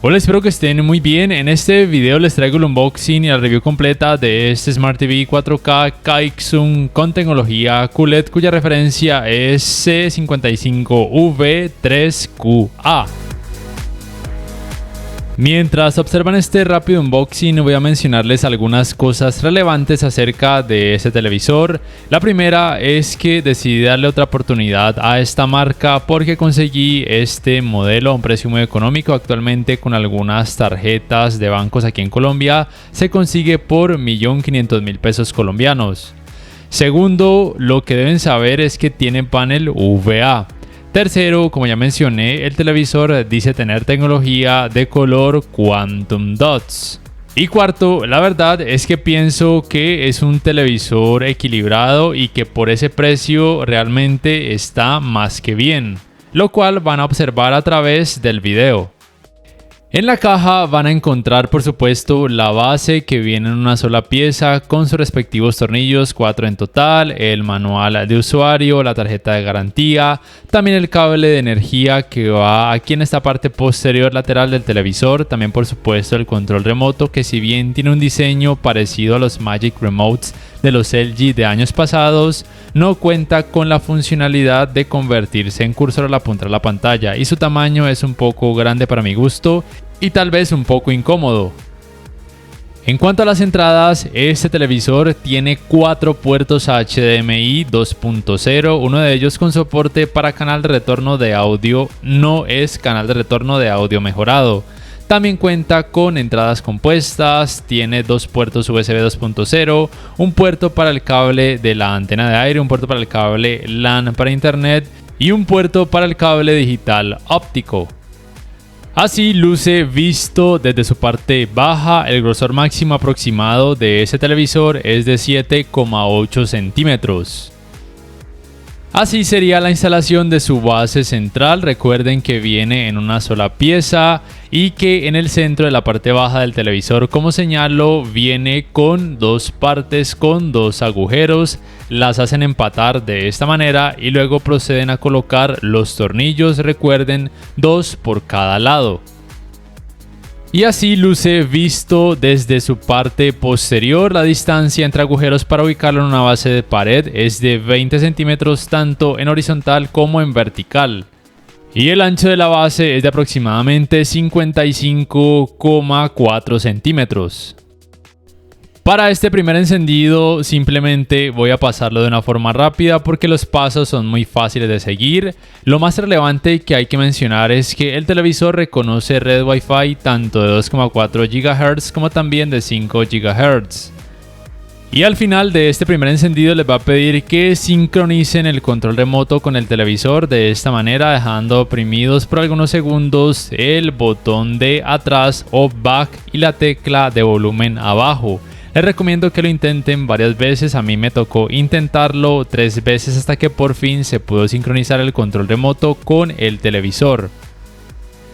Hola, espero que estén muy bien. En este video les traigo el unboxing y la review completa de este Smart TV 4K Kaixun con tecnología QLED cuya referencia es C55V3QA. Mientras observan este rápido unboxing, voy a mencionarles algunas cosas relevantes acerca de este televisor. La primera es que decidí darle otra oportunidad a esta marca porque conseguí este modelo a un precio muy económico. Actualmente con algunas tarjetas de bancos aquí en Colombia se consigue por 1.500.000 pesos colombianos. Segundo, lo que deben saber es que tiene panel VA. Tercero, como ya mencioné, el televisor dice tener tecnología de color Quantum Dots. Y cuarto, la verdad es que pienso que es un televisor equilibrado y que por ese precio realmente está más que bien, lo cual van a observar a través del video. En la caja van a encontrar por supuesto la base que viene en una sola pieza con sus respectivos tornillos, 4 en total, el manual de usuario, la tarjeta de garantía, también el cable de energía que va aquí en esta parte posterior lateral del televisor, también por supuesto el control remoto que si bien tiene un diseño parecido a los Magic Remotes de los LG de años pasados, no cuenta con la funcionalidad de convertirse en cursor al apuntar a la pantalla y su tamaño es un poco grande para mi gusto y tal vez un poco incómodo. En cuanto a las entradas, este televisor tiene 4 puertos HDMI 2.0, uno de ellos con soporte para canal de retorno de audio, no es canal de retorno de audio mejorado. También cuenta con entradas compuestas, tiene 2 puertos USB 2.0, un puerto para el cable de la antena de aire, un puerto para el cable LAN para internet y un puerto para el cable digital óptico. Así luce visto desde su parte baja. El grosor máximo aproximado de ese televisor es de 7,8 centímetros. Así sería la instalación de su base central. Recuerden que viene en una sola pieza y que en el centro de la parte baja del televisor, como señalo, viene con 2 partes con 2 agujeros. Las hacen empatar de esta manera y luego proceden a colocar los tornillos, recuerden, 2 por cada lado. Y así luce visto desde su parte posterior. La distancia entre agujeros para ubicarlo en una base de pared es de 20 centímetros tanto en horizontal como en vertical. Y el ancho de la base es de aproximadamente 55,4 centímetros. Para este primer encendido simplemente voy a pasarlo de una forma rápida porque los pasos son muy fáciles de seguir. Lo más relevante que hay que mencionar es que el televisor reconoce red Wi-Fi tanto de 2,4 GHz como también de 5 GHz. Y al final de este primer encendido les va a pedir que sincronicen el control remoto con el televisor de esta manera, dejando oprimidos por algunos segundos el botón de atrás o back y la tecla de volumen abajo. Les recomiendo que lo intenten varias veces, a mí me tocó intentarlo 3 veces hasta que por fin se pudo sincronizar el control remoto con el televisor.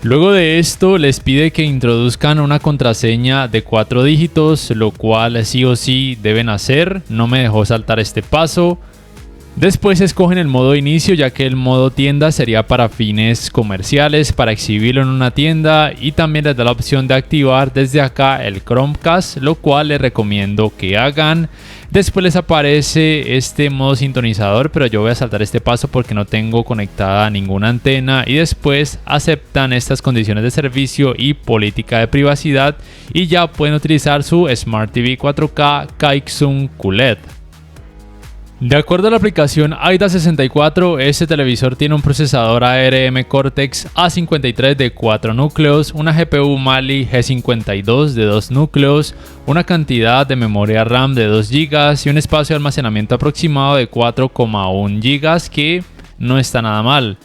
Luego de esto les pide que introduzcan una contraseña de 4 dígitos, lo cual sí o sí deben hacer, no me dejó saltar este paso. Después escogen el modo inicio, ya que el modo tienda sería para fines comerciales, para exhibirlo en una tienda, y también les da la opción de activar desde acá el Chromecast, lo cual les recomiendo que hagan. Después les aparece este modo sintonizador, pero yo voy a saltar este paso porque no tengo conectada ninguna antena, y después aceptan estas condiciones de servicio y política de privacidad y ya pueden utilizar su Smart TV 4K Kaixun QLED. De acuerdo a la aplicación AIDA64, este televisor tiene un procesador ARM Cortex A53 de 4 núcleos, una GPU Mali G52 de 2 núcleos, una cantidad de memoria RAM de 2 GB y un espacio de almacenamiento aproximado de 4,1 GB, que no está nada mal.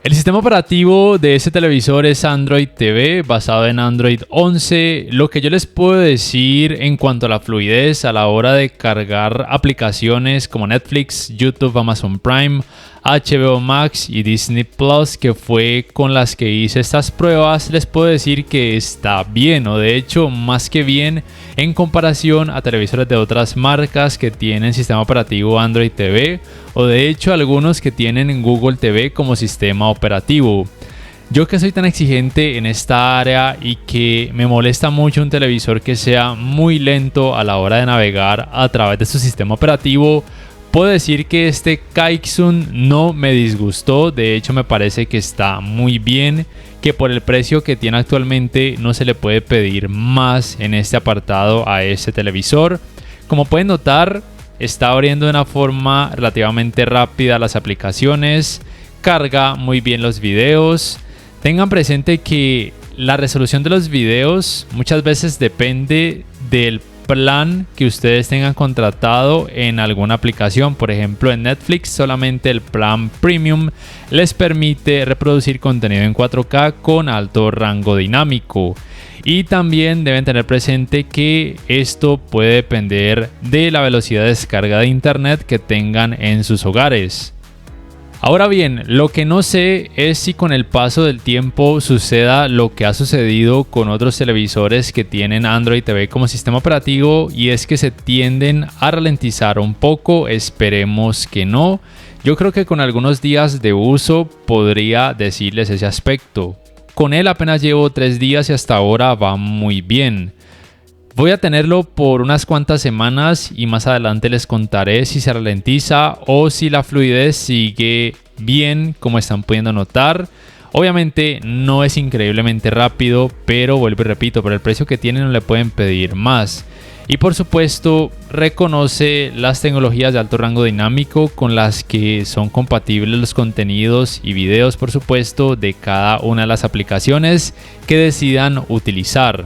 El sistema operativo de este televisor es Android TV, basado en Android 11. Lo que yo les puedo decir en cuanto a la fluidez a la hora de cargar aplicaciones como Netflix, YouTube, Amazon Prime, HBO Max y Disney Plus, que fue con las que hice estas pruebas, les puedo decir que está bien, o de hecho más que bien en comparación a televisores de otras marcas que tienen sistema operativo Android TV, o de hecho algunos que tienen Google TV como sistema operativo. Yo que soy tan exigente en esta área y que me molesta mucho un televisor que sea muy lento a la hora de navegar a través de su sistema operativo, puedo decir que este Kaixun no me disgustó. De hecho, me parece que está muy bien, que por el precio que tiene actualmente no se le puede pedir más en este apartado a este televisor. Como pueden notar, está abriendo de una forma relativamente rápida las aplicaciones, carga muy bien los videos. Tengan presente que la resolución de los videos muchas veces depende del plan que ustedes tengan contratado en alguna aplicación. Por ejemplo, en Netflix solamente el plan Premium les permite reproducir contenido en 4K con alto rango dinámico. Y también deben tener presente que esto puede depender de la velocidad de descarga de internet que tengan en sus hogares. Ahora bien, lo que no sé es si con el paso del tiempo suceda lo que ha sucedido con otros televisores que tienen Android TV como sistema operativo, y es que se tienden a ralentizar un poco. Esperemos que no. Yo creo que con algunos días de uso podría decirles ese aspecto. Con él apenas llevo 3 días y hasta ahora va muy bien. Voy a tenerlo por unas cuantas semanas y más adelante les contaré si se ralentiza o si la fluidez sigue bien, como están pudiendo notar. Obviamente no es increíblemente rápido, pero vuelvo y repito, por el precio que tiene no le pueden pedir más. Y por supuesto reconoce las tecnologías de alto rango dinámico con las que son compatibles los contenidos y videos, por supuesto, de cada una de las aplicaciones que decidan utilizar.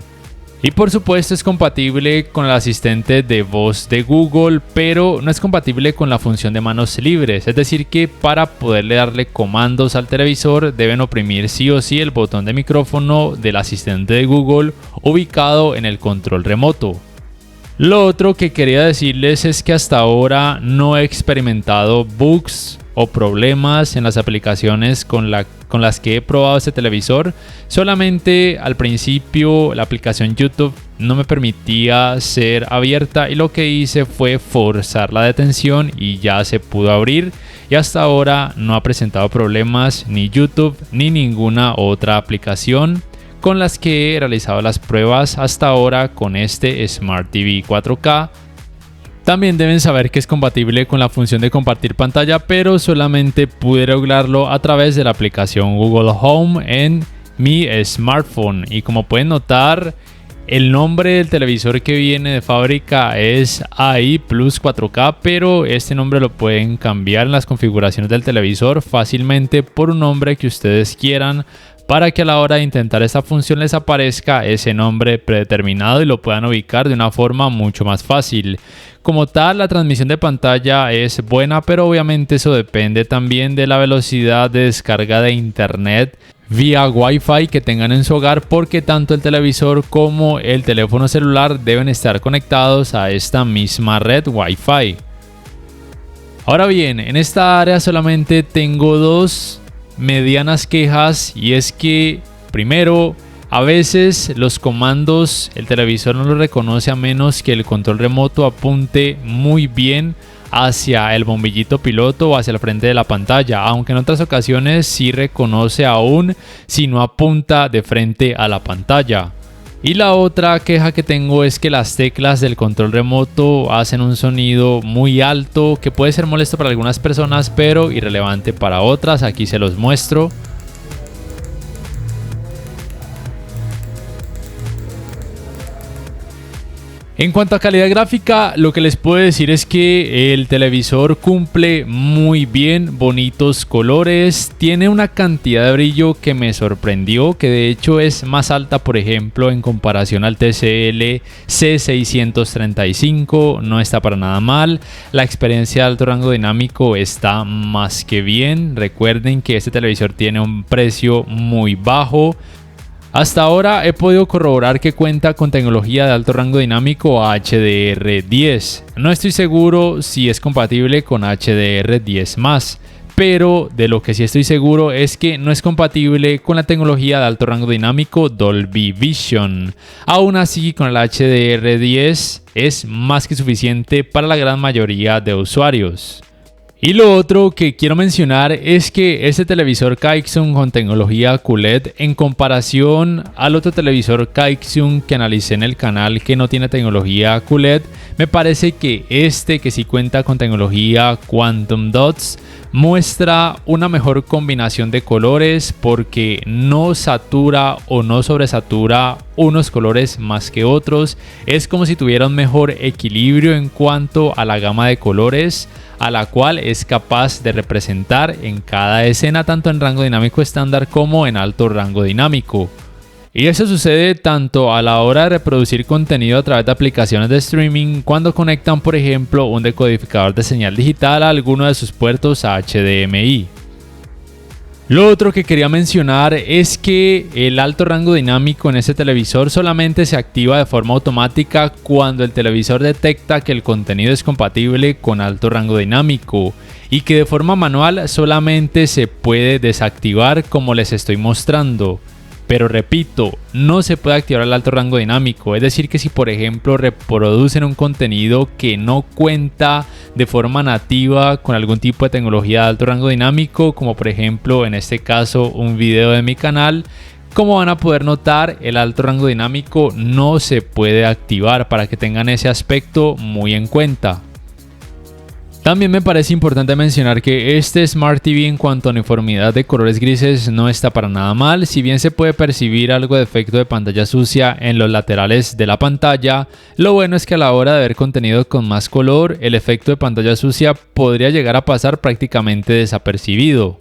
Y por supuesto es compatible con el asistente de voz de Google, pero no es compatible con la función de manos libres. Es decir que para poderle darle comandos al televisor deben oprimir sí o sí el botón de micrófono del asistente de Google ubicado en el control remoto. Lo otro que quería decirles es que hasta ahora no he experimentado bugs o problemas en las aplicaciones con las que he probado este televisor. Solamente al principio la aplicación YouTube no me permitía ser abierta y lo que hice fue forzar la detención y ya se pudo abrir, y hasta ahora no ha presentado problemas ni YouTube ni ninguna otra aplicación con las que he realizado las pruebas hasta ahora con este Smart TV 4K. También deben saber que es compatible con la función de compartir pantalla, pero solamente pude regularlo a través de la aplicación Google Home en mi smartphone. Y como pueden notar, el nombre del televisor que viene de fábrica es AI Plus 4K, pero este nombre lo pueden cambiar en las configuraciones del televisor fácilmente por un nombre que ustedes quieran, para que a la hora de intentar esta función les aparezca ese nombre predeterminado y lo puedan ubicar de una forma mucho más fácil. Como tal, la transmisión de pantalla es buena, pero obviamente eso depende también de la velocidad de descarga de internet vía Wi-Fi que tengan en su hogar, porque tanto el televisor como el teléfono celular deben estar conectados a esta misma red Wi-Fi. Ahora bien, en esta área solamente tengo dos medianas quejas, y es que primero, a veces los comandos el televisor no los reconoce a menos que el control remoto apunte muy bien hacia el bombillito piloto o hacia el frente de la pantalla, aunque en otras ocasiones sí reconoce aún si no apunta de frente a la pantalla. Y la otra queja que tengo es que las teclas del control remoto hacen un sonido muy alto que puede ser molesto para algunas personas pero irrelevante para otras. Aquí se los muestro. En cuanto a calidad gráfica, lo que les puedo decir es que el televisor cumple muy bien, bonitos colores, tiene una cantidad de brillo que me sorprendió, que de hecho es más alta, por ejemplo, en comparación al TCL C635, no está para nada mal. La experiencia de alto rango dinámico está más que bien. Recuerden que este televisor tiene un precio muy bajo. Hasta ahora he podido corroborar que cuenta con tecnología de alto rango dinámico HDR10. No estoy seguro si es compatible con HDR10+, pero de lo que sí estoy seguro es que no es compatible con la tecnología de alto rango dinámico Dolby Vision. Aún así, con el HDR10 es más que suficiente para la gran mayoría de usuarios. Y lo otro que quiero mencionar es que este televisor Kaixun con tecnología QLED, en comparación al otro televisor Kaixun que analicé en el canal que no tiene tecnología QLED, me parece que este, que sí cuenta con tecnología Quantum Dots, muestra una mejor combinación de colores porque no satura o no sobresatura unos colores más que otros. Es como si tuviera un mejor equilibrio en cuanto a la gama de colores a la cual es capaz de representar en cada escena, tanto en rango dinámico estándar como en alto rango dinámico. Y eso sucede tanto a la hora de reproducir contenido a través de aplicaciones de streaming cuando conectan, por ejemplo, un decodificador de señal digital a alguno de sus puertos HDMI. Lo otro que quería mencionar es que el alto rango dinámico en este televisor solamente se activa de forma automática cuando el televisor detecta que el contenido es compatible con alto rango dinámico y que de forma manual solamente se puede desactivar como les estoy mostrando. Pero repito, no se puede activar el alto rango dinámico, es decir que si por ejemplo reproducen un contenido que no cuenta de forma nativa con algún tipo de tecnología de alto rango dinámico, como por ejemplo en este caso un video de mi canal, como van a poder notar, el alto rango dinámico no se puede activar, para que tengan ese aspecto muy en cuenta. También me parece importante mencionar que este Smart TV en cuanto a uniformidad de colores grises no está para nada mal, si bien se puede percibir algo de efecto de pantalla sucia en los laterales de la pantalla. Lo bueno es que a la hora de ver contenido con más color, el efecto de pantalla sucia podría llegar a pasar prácticamente desapercibido.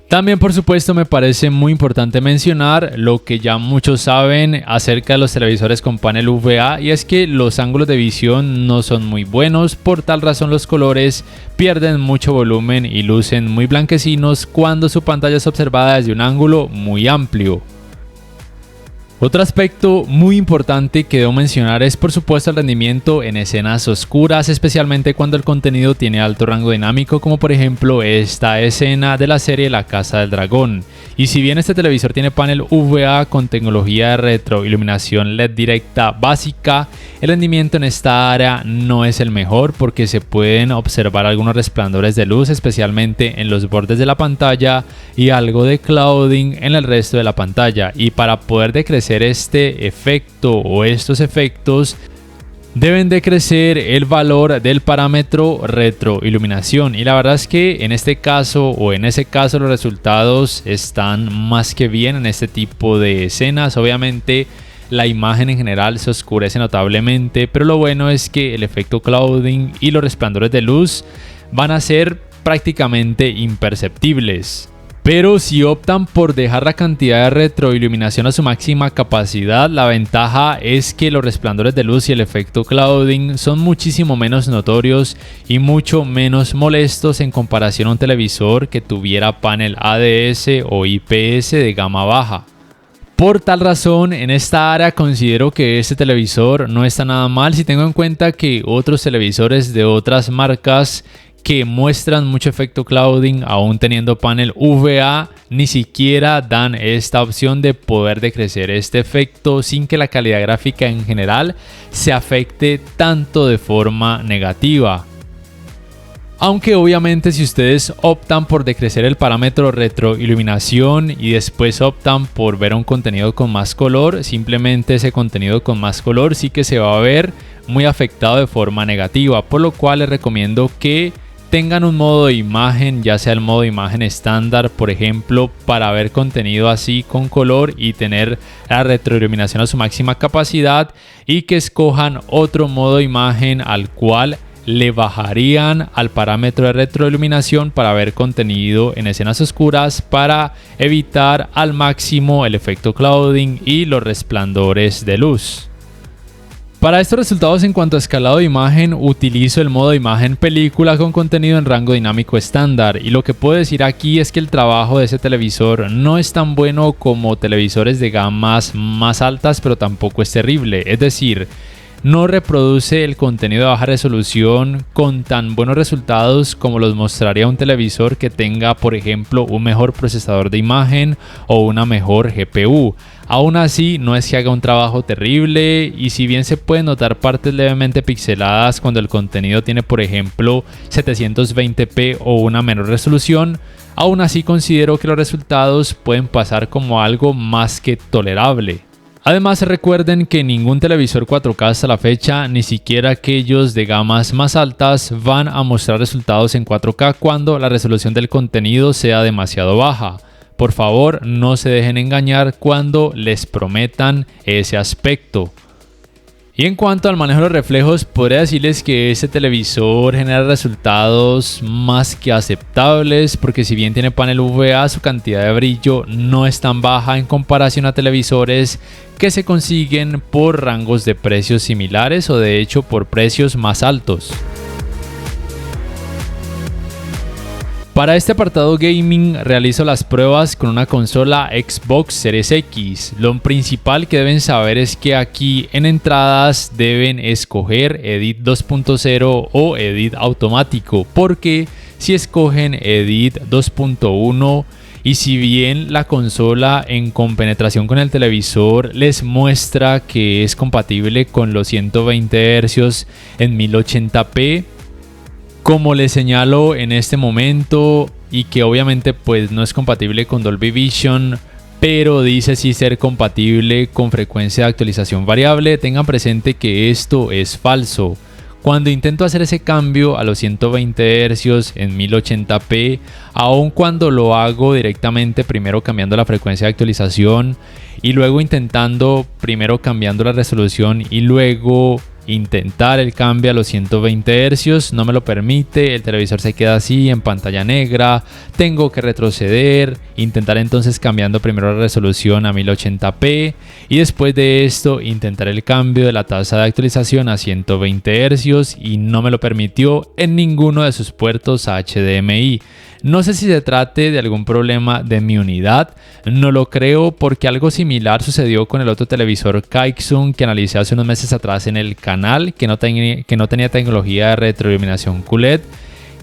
También, por supuesto, me parece muy importante mencionar lo que ya muchos saben acerca de los televisores con panel VA, y es que los ángulos de visión no son muy buenos. Por tal razón los colores pierden mucho volumen y lucen muy blanquecinos cuando su pantalla es observada desde un ángulo muy amplio. Otro aspecto muy importante que debo mencionar es por supuesto el rendimiento en escenas oscuras, especialmente cuando el contenido tiene alto rango dinámico, como por ejemplo esta escena de la serie La Casa del Dragón. Y si bien este televisor tiene panel VA con tecnología de retroiluminación LED directa básica, el rendimiento en esta área no es el mejor porque se pueden observar algunos resplandores de luz, especialmente en los bordes de la pantalla, y algo de clouding en el resto de la pantalla. Y para poder decrecer este efecto o estos efectos, deben de crecer el valor del parámetro retroiluminación, y la verdad es que en este caso o en ese caso los resultados están más que bien en este tipo de escenas. Obviamente la imagen en general se oscurece notablemente, pero lo bueno es que el efecto clouding y los resplandores de luz van a ser prácticamente imperceptibles. Pero si optan por dejar la cantidad de retroiluminación a su máxima capacidad, la ventaja es que los resplandores de luz y el efecto clouding son muchísimo menos notorios y mucho menos molestos en comparación a un televisor que tuviera panel ADS o IPS de gama baja. Por tal razón, en esta área considero que este televisor no está nada mal, si tengo en cuenta que otros televisores de otras marcas que muestran mucho efecto clouding, aún teniendo panel VA, ni siquiera dan esta opción de poder decrecer este efecto sin que la calidad gráfica en general se afecte tanto de forma negativa. Aunque obviamente si ustedes optan por decrecer el parámetro retroiluminación y después optan por ver un contenido con más color, simplemente ese contenido con más color sí que se va a ver muy afectado de forma negativa, por lo cual les recomiendo que tengan un modo de imagen, ya sea el modo de imagen estándar, por ejemplo, para ver contenido así con color y tener la retroiluminación a su máxima capacidad, y que escojan otro modo de imagen al cual le bajarían al parámetro de retroiluminación para ver contenido en escenas oscuras, para evitar al máximo el efecto clouding y los resplandores de luz. Para estos resultados en cuanto a escalado de imagen, utilizo el modo de imagen película con contenido en rango dinámico estándar, y lo que puedo decir aquí es que el trabajo de ese televisor no es tan bueno como televisores de gamas más altas, pero tampoco es terrible, es decir, no reproduce el contenido de baja resolución con tan buenos resultados como los mostraría un televisor que tenga, por ejemplo, un mejor procesador de imagen o una mejor GPU. Aún así, no es que haga un trabajo terrible, y si bien se pueden notar partes levemente pixeladas cuando el contenido tiene, por ejemplo, 720p o una menor resolución, aún así considero que los resultados pueden pasar como algo más que tolerable. Además, recuerden que ningún televisor 4K hasta la fecha, ni siquiera aquellos de gamas más altas, van a mostrar resultados en 4K cuando la resolución del contenido sea demasiado baja. Por favor, no se dejen engañar cuando les prometan ese aspecto. Y en cuanto al manejo de los reflejos, podría decirles que este televisor genera resultados más que aceptables, porque si bien tiene panel VGA, su cantidad de brillo no es tan baja en comparación a televisores que se consiguen por rangos de precios similares o de hecho por precios más altos. Para este apartado gaming realizo las pruebas con una consola Xbox Series X. Lo principal que deben saber es que aquí en entradas deben escoger Edit 2.0 o Edit automático, porque si escogen Edit 2.1 y si bien la consola en compenetración con el televisor les muestra que es compatible con los 120 Hz en 1080p, como les señalo en este momento, y que obviamente pues no es compatible con Dolby Vision, pero dice sí ser compatible con frecuencia de actualización variable, tengan presente que esto es falso. Cuando intento hacer ese cambio a los 120 Hz en 1080p, aun cuando lo hago directamente primero cambiando la frecuencia de actualización y luego intentando primero cambiando la resolución y luego intentar el cambio a los 120 Hz, no me lo permite, el televisor se queda así en pantalla negra, tengo que retroceder, intentar entonces cambiando primero la resolución a 1080p y después de esto intentar el cambio de la tasa de actualización a 120 Hz y no me lo permitió en ninguno de sus puertos HDMI. No sé si se trate de algún problema de mi unidad, no lo creo, porque algo similar sucedió con el otro televisor Kaixun que analicé hace unos meses atrás en el canal, que no tenía tecnología de retroiluminación QLED,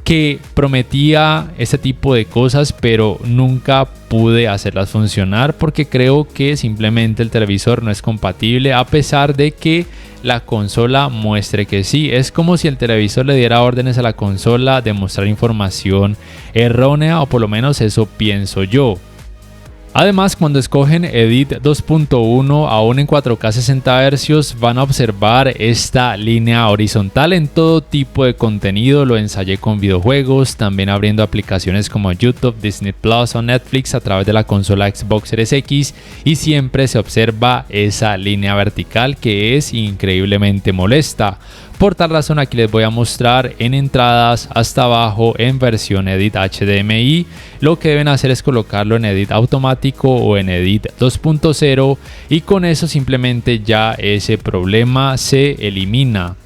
que prometía ese tipo de cosas, pero nunca pude hacerlas funcionar porque creo que simplemente el televisor no es compatible, a pesar de que la consola muestre que sí. Es como si el televisor le diera órdenes a la consola de mostrar información errónea, o por lo menos eso pienso yo. Además, cuando escogen Edit 2.1 aún en 4K 60 Hz, van a observar esta línea horizontal en todo tipo de contenido. Lo ensayé con videojuegos, también abriendo aplicaciones como YouTube, Disney Plus o Netflix a través de la consola Xbox Series X, y siempre se observa esa línea vertical que es increíblemente molesta. Por tal razón, aquí les voy a mostrar en entradas hasta abajo en versión Edit HDMI. Lo que deben hacer es colocarlo en Edit automático o en Edit 2.0 y con eso simplemente ya ese problema se elimina.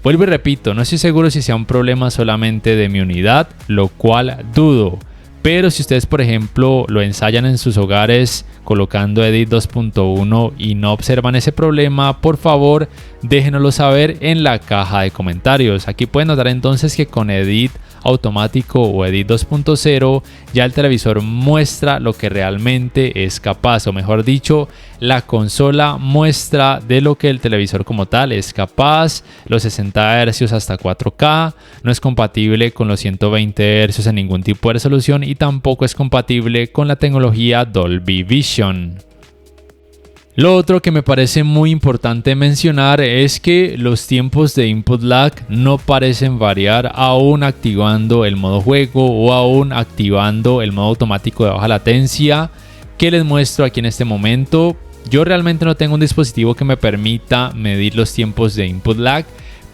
Vuelvo y repito, no estoy seguro si sea un problema solamente de mi unidad, lo cual dudo. Pero si ustedes, por ejemplo, lo ensayan en sus hogares colocando Edit 2.1 y no observan ese problema, por favor déjenoslo saber en la caja de comentarios. Aquí pueden notar entonces que con Edit automático o Edit 2.0 ya el televisor muestra lo que realmente es capaz, o mejor dicho, la consola muestra de lo que el televisor como tal es capaz. Los 60 Hz hasta 4K, no es compatible con los 120 Hz en ningún tipo de resolución y tampoco es compatible con la tecnología Dolby Vision. Lo otro que me parece muy importante mencionar es que los tiempos de input lag no parecen variar aún activando el modo juego o aún activando el modo automático de baja latencia que les muestro aquí en este momento. Yo realmente no tengo un dispositivo que me permita medir los tiempos de input lag,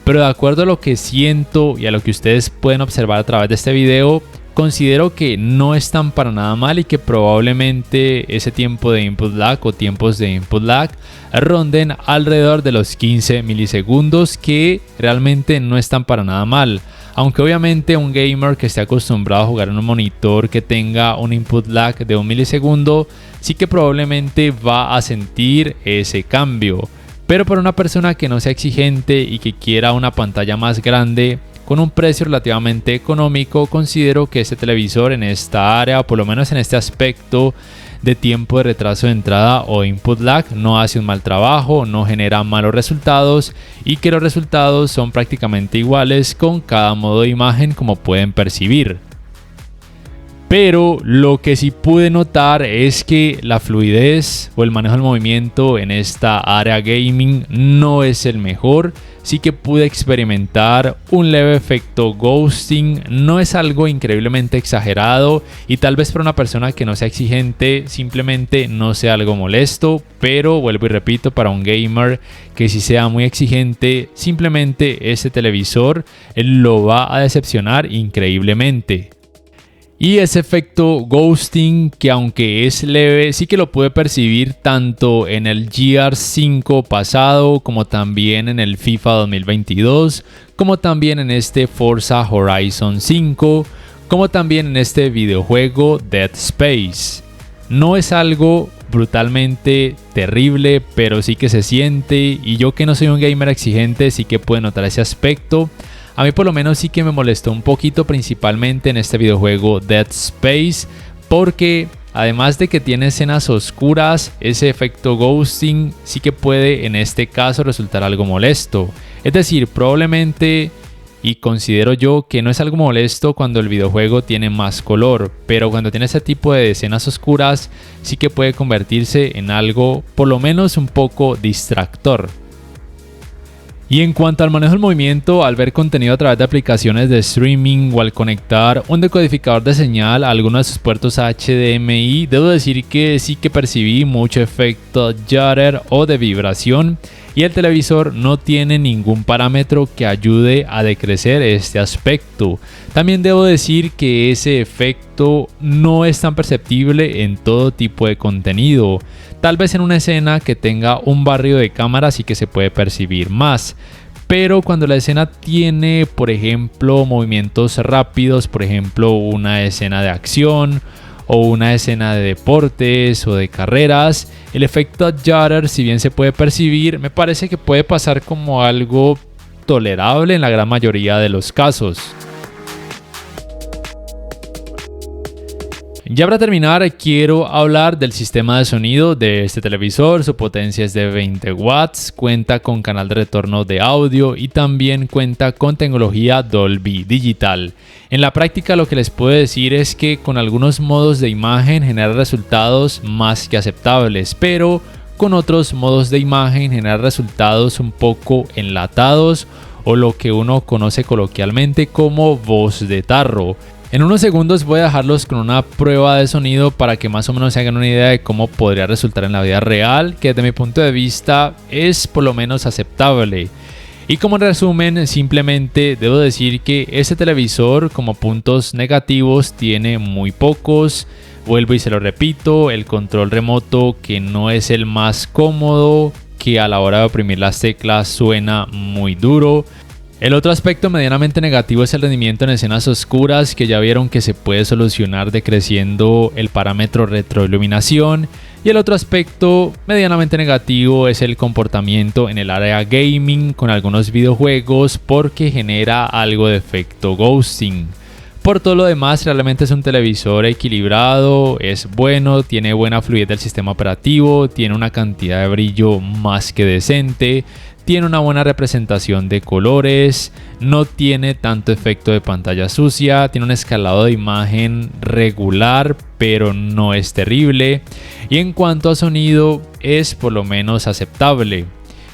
pero de acuerdo a lo que siento y a lo que ustedes pueden observar a través de este video, considero que no están para nada mal y que probablemente ese tiempo de input lag o tiempos de input lag ronden alrededor de los 15 milisegundos, que realmente no están para nada mal. Aunque obviamente un gamer que esté acostumbrado a jugar en un monitor que tenga un input lag de 1 milisegundo, sí que probablemente va a sentir ese cambio. Pero para una persona que no sea exigente y que quiera una pantalla más grande, con un precio relativamente económico, considero que este televisor en esta área, por lo menos en este aspecto de tiempo de retraso de entrada o input lag, no hace un mal trabajo, no genera malos resultados y que los resultados son prácticamente iguales con cada modo de imagen, como pueden percibir. Pero lo que sí pude notar es que la fluidez o el manejo del movimiento en esta área gaming no es el mejor. Sí que pude experimentar un leve efecto ghosting, no es algo increíblemente exagerado y tal vez para una persona que no sea exigente simplemente no sea algo molesto, pero vuelvo y repito, para un gamer que sí sea muy exigente, simplemente ese televisor lo va a decepcionar increíblemente. Y ese efecto ghosting, que aunque es leve, sí que lo pude percibir tanto en el GR5 pasado, como también en el FIFA 2022, como también en este Forza Horizon 5, como también en este videojuego Dead Space. No es algo brutalmente terrible, pero sí que se siente, y yo que no soy un gamer exigente sí que puedo notar ese aspecto. A mí por lo menos sí que me molestó un poquito, principalmente en este videojuego Dead Space, porque además de que tiene escenas oscuras, ese efecto ghosting sí que puede en este caso resultar algo molesto. Es decir, probablemente, y considero yo que no es algo molesto cuando el videojuego tiene más color, pero cuando tiene ese tipo de escenas oscuras sí que puede convertirse en algo por lo menos un poco distractor. Y en cuanto al manejo del movimiento, al ver contenido a través de aplicaciones de streaming o al conectar un decodificador de señal a alguno de sus puertos HDMI, debo decir que sí que percibí mucho efecto judder o de vibración, y el televisor no tiene ningún parámetro que ayude a decrecer este aspecto. También debo decir que ese efecto no es tan perceptible en todo tipo de contenido. Tal vez en una escena que tenga un barrido de cámara sí que se puede percibir más. Pero cuando la escena tiene, por ejemplo, movimientos rápidos, por ejemplo, una escena de acción o una escena de deportes o de carreras, el efecto judder, si bien se puede percibir, me parece que puede pasar como algo tolerable en la gran mayoría de los casos. Ya para terminar, quiero hablar del sistema de sonido de este televisor. Su potencia es de 20 watts, cuenta con canal de retorno de audio y también cuenta con tecnología Dolby Digital. En la práctica, lo que les puedo decir es que con algunos modos de imagen genera resultados más que aceptables, pero con otros modos de imagen genera resultados un poco enlatados o lo que uno conoce coloquialmente como voz de tarro. En unos segundos voy a dejarlos con una prueba de sonido para que más o menos se hagan una idea de cómo podría resultar en la vida real, que desde mi punto de vista es por lo menos aceptable. Y como resumen, simplemente debo decir que este televisor, como puntos negativos, tiene muy pocos. Vuelvo y se lo repito, el control remoto que no es el más cómodo, que a la hora de oprimir las teclas suena muy duro. El otro aspecto medianamente negativo es el rendimiento en escenas oscuras, que ya vieron que se puede solucionar decreciendo el parámetro retroiluminación. Y el otro aspecto medianamente negativo es el comportamiento en el área gaming con algunos videojuegos, porque genera algo de efecto ghosting. Por todo lo demás, realmente es un televisor equilibrado, es bueno, tiene buena fluidez del sistema operativo, tiene una cantidad de brillo más que decente, tiene una buena representación de colores, no tiene tanto efecto de pantalla sucia, tiene un escalado de imagen regular, pero no es terrible. Y en cuanto a sonido, es por lo menos aceptable.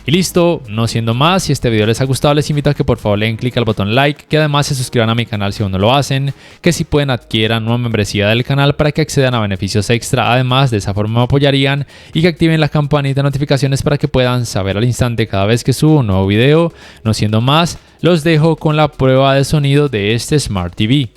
Y listo, no siendo más, si este video les ha gustado, les invito a que por favor le den clic al botón like, que además se suscriban a mi canal si aún no lo hacen, que si pueden adquieran una membresía del canal para que accedan a beneficios extra, además de esa forma me apoyarían, y que activen la campanita de notificaciones para que puedan saber al instante cada vez que subo un nuevo video. No siendo más, los dejo con la prueba de sonido de este Smart TV.